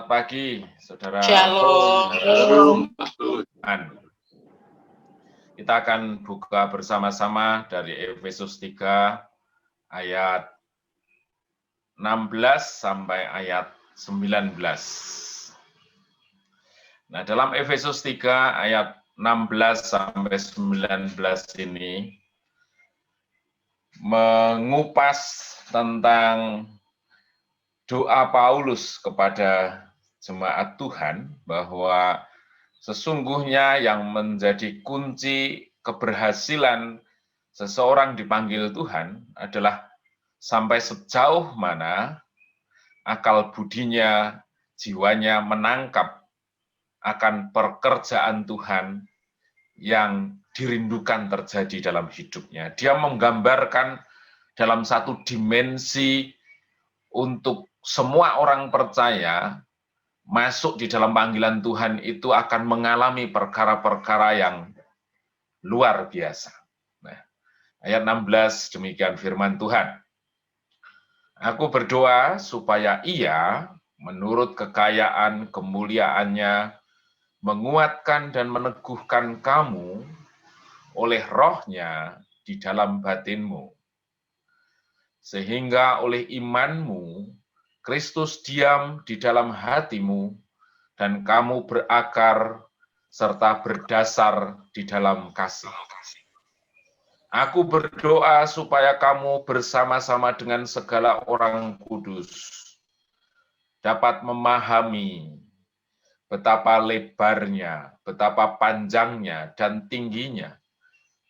Selamat pagi, saudara. Shalom. Kita akan buka bersama-sama dari Efesus 3 ayat 16 sampai ayat 19. Nah, dalam Efesus 3 ayat 16 sampai 19 ini mengupas tentang doa Paulus kepada jemaat Tuhan bahwa sesungguhnya yang menjadi kunci keberhasilan seseorang dipanggil Tuhan adalah sampai sejauh mana akal budinya, jiwanya menangkap akan pekerjaan Tuhan yang dirindukan terjadi dalam hidupnya. Dia menggambarkan dalam satu dimensi untuk semua orang percaya masuk di dalam panggilan Tuhan itu akan mengalami perkara-perkara yang luar biasa. Nah, ayat 16 demikian firman Tuhan. Aku berdoa supaya Ia menurut kekayaan kemuliaannya menguatkan dan meneguhkan kamu oleh rohnya di dalam batinmu. Sehingga oleh imanmu, Kristus diam di dalam hatimu, dan kamu berakar serta berdasar di dalam kasih. Aku berdoa supaya kamu bersama-sama dengan segala orang kudus dapat memahami betapa lebarnya, betapa panjangnya dan tingginya,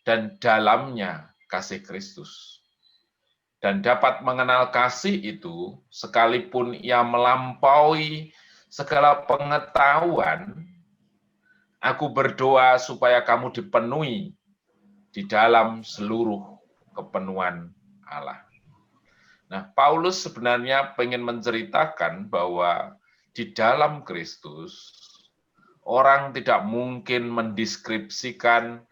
dan dalamnya kasih Kristus. Dan dapat mengenal kasih itu sekalipun ia melampaui segala pengetahuan. Aku berdoa supaya kamu dipenuhi di dalam seluruh kepenuhan Allah. Nah, Paulus sebenarnya ingin menceritakan bahwa di dalam Kristus orang tidak mungkin mendeskripsikan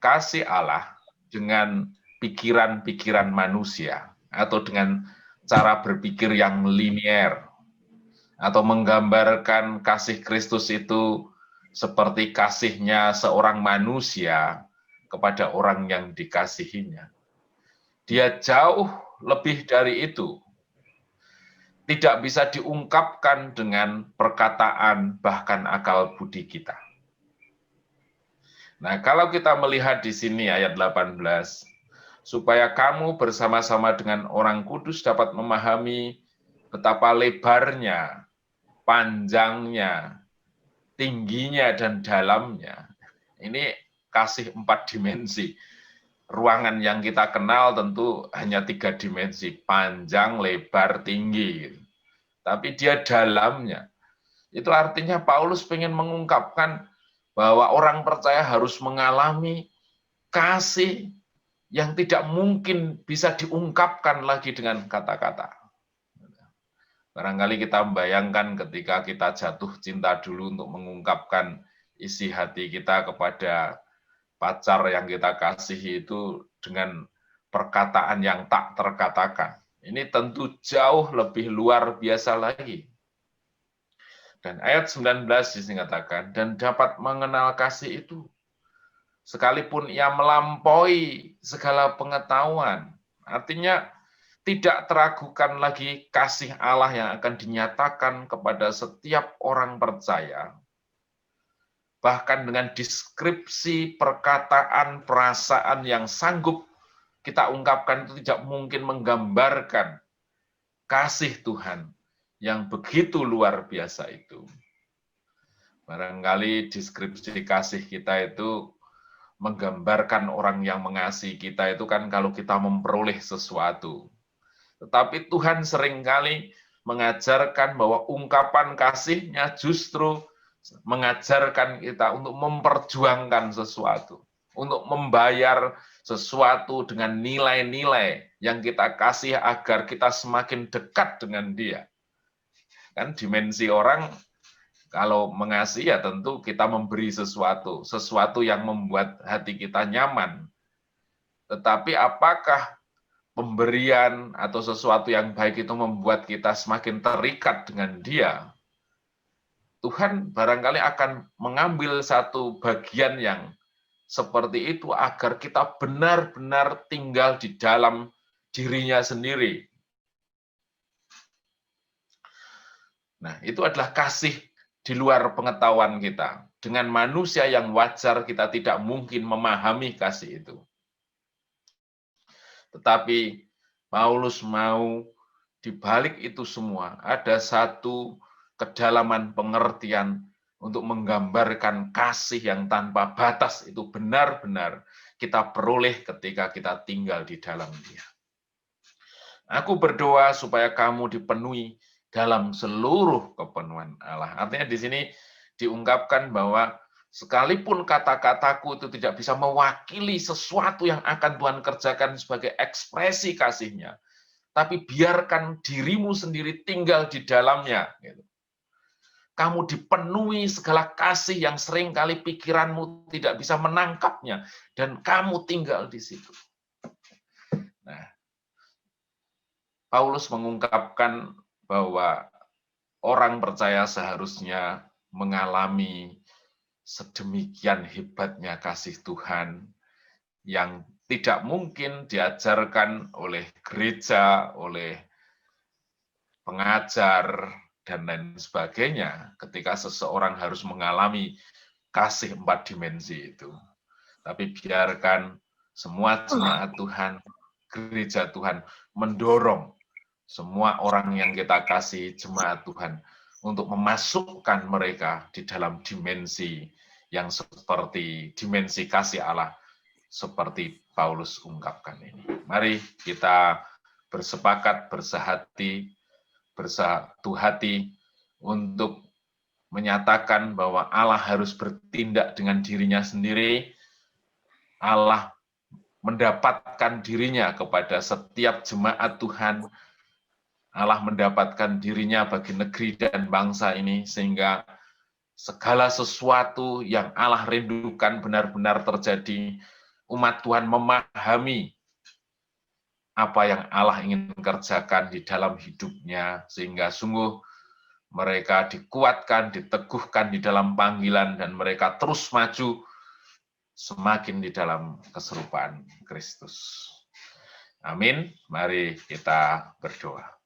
kasih Allah dengan pikiran-pikiran manusia atau dengan cara berpikir yang linier atau menggambarkan kasih Kristus itu seperti kasihnya seorang manusia kepada orang yang dikasihinya. Dia jauh lebih dari itu. Tidak bisa diungkapkan dengan perkataan bahkan akal budi kita. Nah, kalau kita melihat di sini ayat 18, supaya kamu bersama-sama dengan orang kudus dapat memahami betapa lebarnya, panjangnya, tingginya, dan dalamnya. Ini kasih 4 dimensi. Ruangan yang kita kenal tentu hanya 3 dimensi, panjang, lebar, tinggi. Tapi dia dalamnya. Itu artinya Paulus ingin mengungkapkan bahwa orang percaya harus mengalami kasih yang tidak mungkin bisa diungkapkan lagi dengan kata-kata. Barangkali kita membayangkan ketika kita jatuh cinta dulu untuk mengungkapkan isi hati kita kepada pacar yang kita kasihi itu dengan perkataan yang tak terkatakan. Ini tentu jauh lebih luar biasa lagi. Dan ayat 19 dikatakan, dan dapat mengenal kasih itu, sekalipun ia melampaui segala pengetahuan. Artinya, tidak teragukan lagi kasih Allah yang akan dinyatakan kepada setiap orang percaya, bahkan dengan deskripsi, perkataan, perasaan yang sanggup kita ungkapkan itu tidak mungkin menggambarkan kasih Tuhan yang begitu luar biasa itu. Barangkali deskripsi kasih kita itu menggambarkan orang yang mengasihi kita itu kan kalau kita memperoleh sesuatu. Tetapi Tuhan seringkali mengajarkan bahwa ungkapan kasih-Nya justru mengajarkan kita untuk memperjuangkan sesuatu, untuk membayar sesuatu dengan nilai-nilai yang kita kasih agar kita semakin dekat dengan Dia. Kan dimensi orang kalau mengasihi ya tentu kita memberi sesuatu yang membuat hati kita nyaman. Tetapi apakah pemberian atau sesuatu yang baik itu membuat kita semakin terikat dengan Dia? Tuhan barangkali akan mengambil satu bagian yang seperti itu agar kita benar-benar tinggal di dalam dirinya sendiri. Nah, itu adalah kasih di luar pengetahuan kita. Dengan manusia yang wajar, kita tidak mungkin memahami kasih itu. Tetapi Paulus mau di balik itu semua ada satu kedalaman pengertian untuk menggambarkan kasih yang tanpa batas itu benar-benar kita peroleh ketika kita tinggal di dalam Dia. Aku berdoa supaya kamu dipenuhi dalam seluruh kepenuhan Allah. Artinya di sini diungkapkan bahwa sekalipun kata-kataku itu tidak bisa mewakili sesuatu yang akan Tuhan kerjakan sebagai ekspresi kasih-Nya, tapi biarkan dirimu sendiri tinggal di dalamnya. Kamu dipenuhi segala kasih yang seringkali pikiranmu tidak bisa menangkapnya, dan kamu tinggal di situ. Nah, Paulus mengungkapkan bahwa orang percaya seharusnya mengalami sedemikian hebatnya kasih Tuhan yang tidak mungkin diajarkan oleh gereja, oleh pengajar, dan lain sebagainya ketika seseorang harus mengalami kasih 4 dimensi itu. Tapi biarkan semua jemaat Tuhan, gereja Tuhan mendorong semua orang yang kita kasih jemaat Tuhan untuk memasukkan mereka di dalam dimensi yang seperti dimensi kasih Allah seperti Paulus ungkapkan ini. Mari kita bersepakat, bersatu hati untuk menyatakan bahwa Allah harus bertindak dengan dirinya sendiri. Allah mendapatkan dirinya kepada setiap jemaat Tuhan. Allah mendapatkan dirinya bagi negeri dan bangsa ini, sehingga segala sesuatu yang Allah rindukan benar-benar terjadi. Umat Tuhan memahami apa yang Allah ingin kerjakan di dalam hidupnya, sehingga sungguh mereka dikuatkan, diteguhkan di dalam panggilan, dan mereka terus maju semakin di dalam keserupaan Kristus. Amin. Mari kita berdoa.